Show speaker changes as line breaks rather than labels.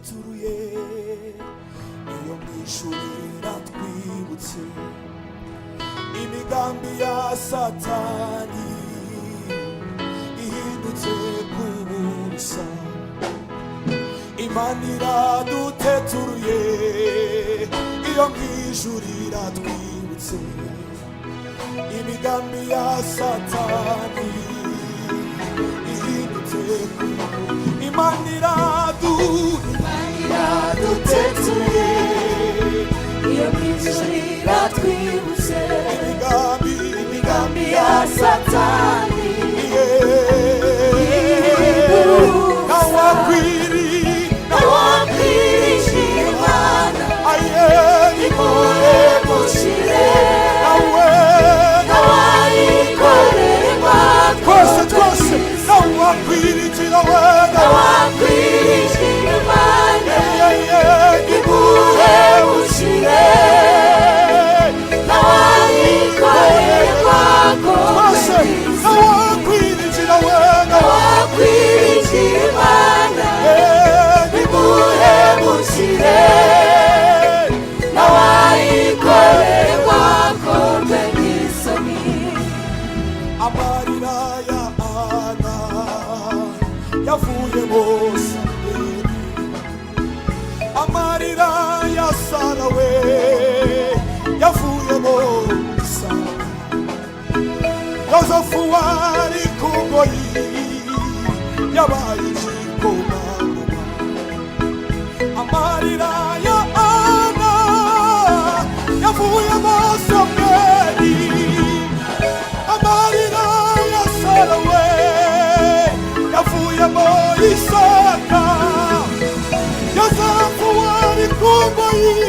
duteturuye iyo mwishurira twibutse imigambi ya Satani ihindutse kubusa. Imana iraduteturuye iyo mwishurira twibutse imigambi ya Satani ihindutse kubusa. Imana iraduteturuye iyo mwishurira twibutse imigambi ya Satani nawakwirije Imana imuhemushire nawayikorerwa twose nawakwirije Imana imuhemushire nawayikorerwa twose nawakwirije Imana imuhemushire nawayikorerwa korwe n'isoni. Amarira ya Ana yavuye Mose, amarira ya Sara we yavuye Mose, Yosefu wari ku ngoyi yabaye igikomangoma. Amarira ya Ana yavuye Samweli, amarira ya Sara we yavuye Isaka, Yosefu wari ku ngoyi